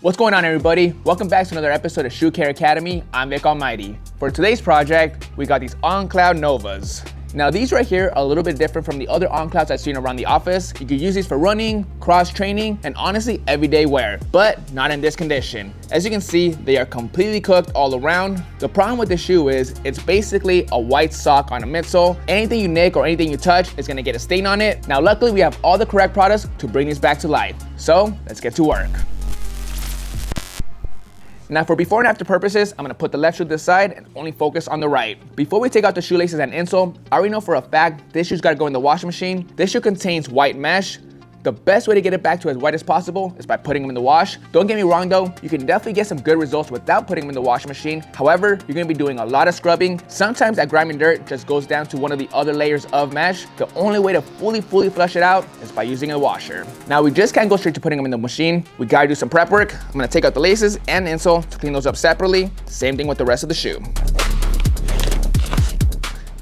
What's going on, everybody? Welcome back to another episode of Shoe Care Academy. I'm Vick Almighty. For today's project, we got these OnCloud Novas. Now these right here are a little bit different from the other OnClouds I've seen around the office. You could use these for running, cross training, and honestly everyday wear, but not in this condition. As you can see, they are completely cooked all around. The problem with this shoe is it's basically a white sock on a midsole. Anything you nick or anything you touch is gonna get a stain on it. Now luckily we have all the correct products to bring these back to life. So let's get to work. Now for before and after purposes, I'm gonna put the left shoe to the side and only focus on the right. Before we take out the shoelaces and insole, I already know for a fact this shoe's gotta go in the washing machine. This shoe contains white mesh. The best way to get it back to as white as possible is by putting them in the wash. Don't get me wrong though, you can definitely get some good results without putting them in the washing machine. However, you're gonna be doing a lot of scrubbing. Sometimes that grimy dirt just goes down to one of the other layers of mesh. The only way to fully flush it out is by using a washer. Now we just can't go straight to putting them in the machine. We gotta do some prep work. I'm gonna take out the laces and the insole to clean those up separately. Same thing with the rest of the shoe.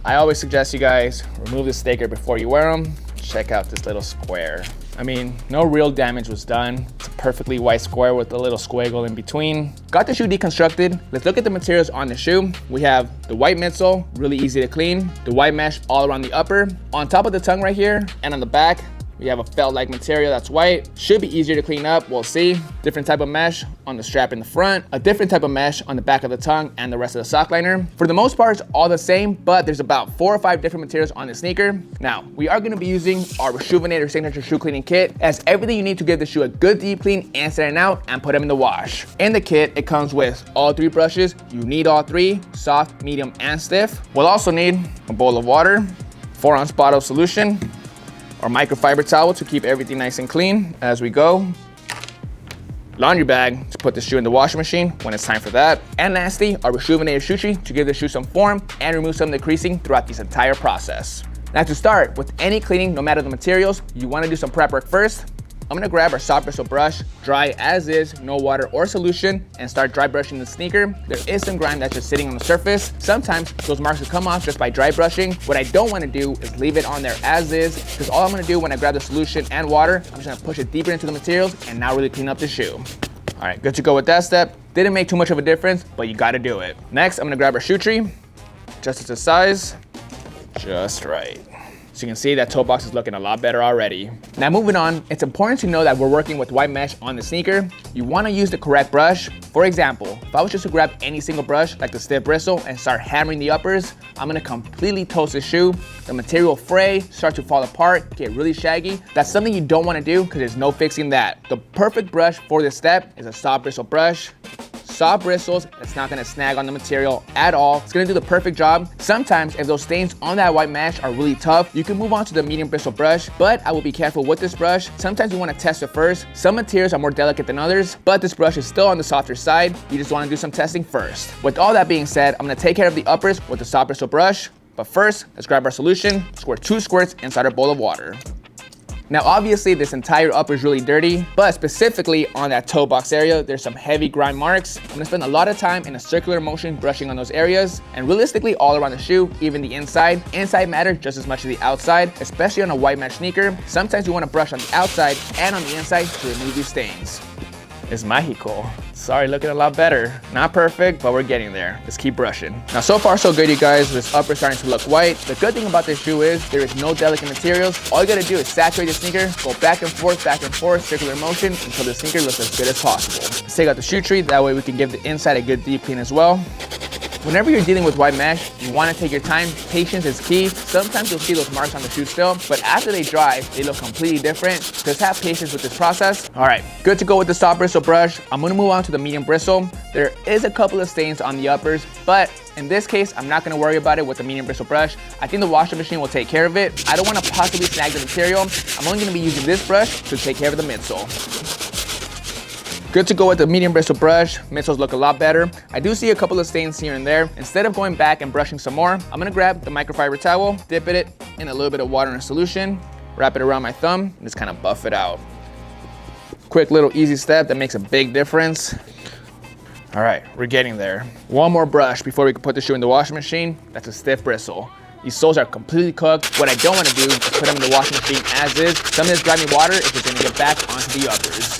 I always suggest you guys remove the staker before you wear them. Check out this little square. I mean, no real damage was done. It's a perfectly white square with a little squiggle in between. Got the shoe deconstructed. Let's look at the materials on the shoe. We have the white midsole, really easy to clean. The white mesh all around the upper. On top of the tongue right here and on the back, we have a felt-like material that's white. Should be easier to clean up, we'll see. Different type of mesh on the strap in the front, a different type of mesh on the back of the tongue and the rest of the sock liner. For the most part, it's all the same, but there's about 4 or 5 different materials on the sneaker. Now, we are gonna be using our Rejuvenator Signature Shoe Cleaning Kit. It has everything you need to give the shoe a good deep clean and set it out and put them in the wash. In the kit, it comes with all 3 brushes. You need all 3, soft, medium, and stiff. We'll also need a bowl of water, 4-ounce bottle of solution, our microfiber towel to keep everything nice and clean as we go. Laundry bag to put the shoe in the washing machine when it's time for that. And lastly, our Rejuvenator shoe tree to give the shoe some form and remove some of the creasing throughout this entire process. Now to start, with any cleaning, no matter the materials, you wanna do some prep work first. I'm gonna grab our soft bristle brush, dry as is, no water or solution, and start dry brushing the sneaker. There is some grime that's just sitting on the surface. Sometimes those marks will come off just by dry brushing. What I don't wanna do is leave it on there as is, because all I'm gonna do when I grab the solution and water, I'm just gonna push it deeper into the materials and now really clean up the shoe. All right, good to go with that step. Didn't make too much of a difference, but you gotta do it. Next, I'm gonna grab our shoe tree, adjust it to size, just right. So you can see that toe box is looking a lot better already. Now moving on, it's important to know that we're working with white mesh on the sneaker. You wanna use the correct brush. For example, if I was just to grab any single brush, like the stiff bristle, and start hammering the uppers, I'm gonna completely toast the shoe. The material will fray, start to fall apart, get really shaggy. That's something you don't wanna do because there's no fixing that. The perfect brush for this step is a soft bristle brush. Soft bristles, it's not gonna snag on the material at all. It's gonna do the perfect job. Sometimes if those stains on that white mesh are really tough, you can move on to the medium bristle brush, but I will be careful with this brush. Sometimes you wanna test it first. Some materials are more delicate than others, but this brush is still on the softer side. You just wanna do some testing first. With all that being said, I'm gonna take care of the uppers with the soft bristle brush. But first, let's grab our solution, squirt 2 squirts inside our bowl of water. Now obviously this entire upper is really dirty, but specifically on that toe box area, there's some heavy grime marks. I'm gonna spend a lot of time in a circular motion brushing on those areas, and realistically all around the shoe, even the inside. Inside matters just as much as the outside, especially on a white mesh sneaker. Sometimes you wanna brush on the outside and on the inside to remove these stains. It's Mexico. Sorry, looking a lot better. Not perfect, but we're getting there. Let's keep brushing. Now, so far so good, you guys. This upper is starting to look white. The good thing about this shoe is there is no delicate materials. All you gotta do is saturate the sneaker, go back and forth, circular motion until the sneaker looks as good as possible. Let's take out the shoe tree. That way we can give the inside a good deep clean as well. Whenever you're dealing with white mesh, you want to take your time. Patience is key. Sometimes you'll see those marks on the shoe still, but after they dry, they look completely different. Just have patience with this process. All right, good to go with the soft bristle brush. I'm gonna move on to the medium bristle. There is a couple of stains on the uppers, but in this case, I'm not gonna worry about it with the medium bristle brush. I think the washing machine will take care of it. I don't wanna possibly snag the material. I'm only gonna be using this brush to take care of the midsole. Good to go with the medium bristle brush. Midsoles look a lot better. I do see a couple of stains here and there. Instead of going back and brushing some more, I'm gonna grab the microfiber towel, dip it in a little bit of water and solution, wrap it around my thumb, and just kind of buff it out. Quick little easy step that makes a big difference. All right, we're getting there. One more brush before we can put the shoe in the washing machine. That's a stiff bristle. These soles are completely cooked. What I don't want to do is put them in the washing machine as is. Some of this grimy water is just going to get back onto the uppers.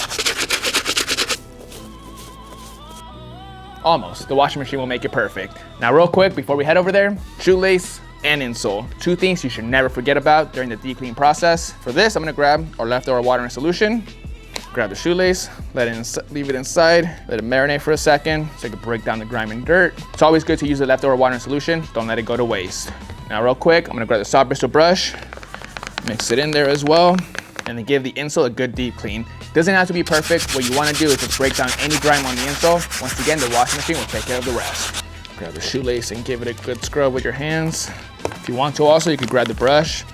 Almost. The washing machine will make it perfect. Now real quick, before we head over there, shoelace and insole. Two things you should never forget about during the deep clean process. For this, I'm gonna grab our leftover water and solution, grab the shoelace, leave it inside, let it marinate for a second so it can break down the grime and dirt. It's always good to use the leftover water and solution. Don't let it go to waste. Now real quick, I'm gonna grab the soft bristle brush, mix it in there as well, and then give the insole a good deep clean. Doesn't have to be perfect. What you wanna do is just break down any grime on the insole. Once again, the washing machine will take care of the rest. Grab the shoelace and give it a good scrub with your hands. If you want to also, you could grab the brush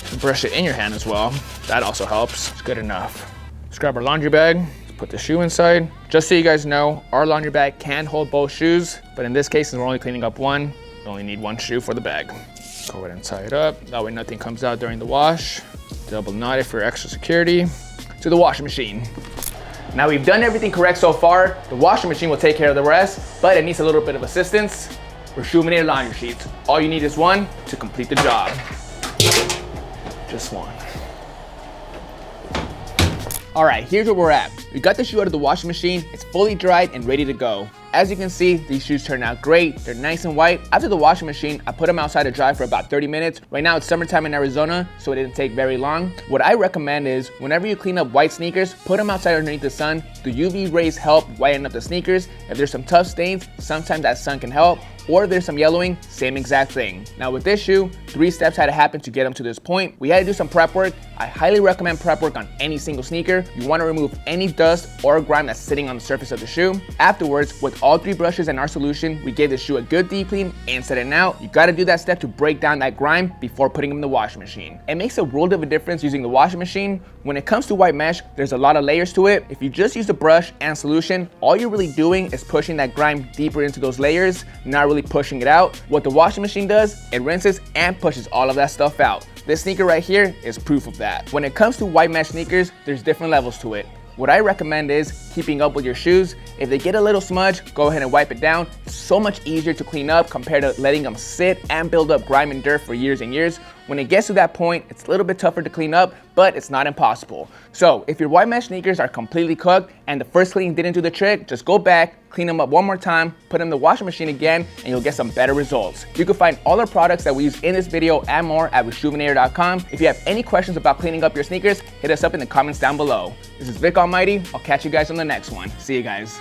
and brush it in your hand as well. That also helps. It's good enough. Let's grab our laundry bag, put the shoe inside. Just so you guys know, our laundry bag can hold both shoes, but in this case, since we're only cleaning up one, we only need one shoe for the bag. Go ahead and tie it up. That way nothing comes out during the wash. Double knot it for extra security. To the washing machine. Now we've done everything correct so far. The washing machine will take care of the rest, but it needs a little bit of assistance. Rejuvenated laundry sheets. All you need is one to complete the job. Just one. All right, here's where we're at. We got the shoe out of the washing machine. It's fully dried and ready to go. As you can see, these shoes turned out great. They're nice and white. After the washing machine, I put them outside to dry for about 30 minutes. Right now it's summertime in Arizona, so it didn't take very long. What I recommend is whenever you clean up white sneakers, put them outside underneath the sun. The UV rays help whiten up the sneakers. If there's some tough stains, sometimes that sun can help. Or if there's some yellowing, same exact thing. Now with this shoe, 3 steps had to happen to get them to this point. We had to do some prep work. I highly recommend prep work on any single sneaker. You want to remove any dust or grime that's sitting on the surface of the shoe. Afterwards, with all 3 brushes and our solution, we gave the shoe a good deep clean and set it out. You got to do that step to break down that grime before putting them in the washing machine. It makes a world of a difference using the washing machine. When it comes to white mesh, there's a lot of layers to it. If you just use the brush and solution, all you're really doing is pushing that grime deeper into those layers, not really pushing it out. What the washing machine does, it rinses and pushes all of that stuff out. This sneaker right here is proof of that. When it comes to white mesh sneakers, there's different levels to it. What I recommend is keeping up with your shoes. If they get a little smudge, go ahead and wipe it down. It's so much easier to clean up compared to letting them sit and build up grime and dirt for years and years. When it gets to that point, it's a little bit tougher to clean up, but it's not impossible. So if your white mesh sneakers are completely cooked and the first cleaning didn't do the trick, just go back, clean them up one more time, put them in the washing machine again, and you'll get some better results. You can find all the products that we use in this video and more at rejuvenator.com. If you have any questions about cleaning up your sneakers, hit us up in the comments down below. This is Vick Almighty. I'll catch you guys on the next one. See you guys.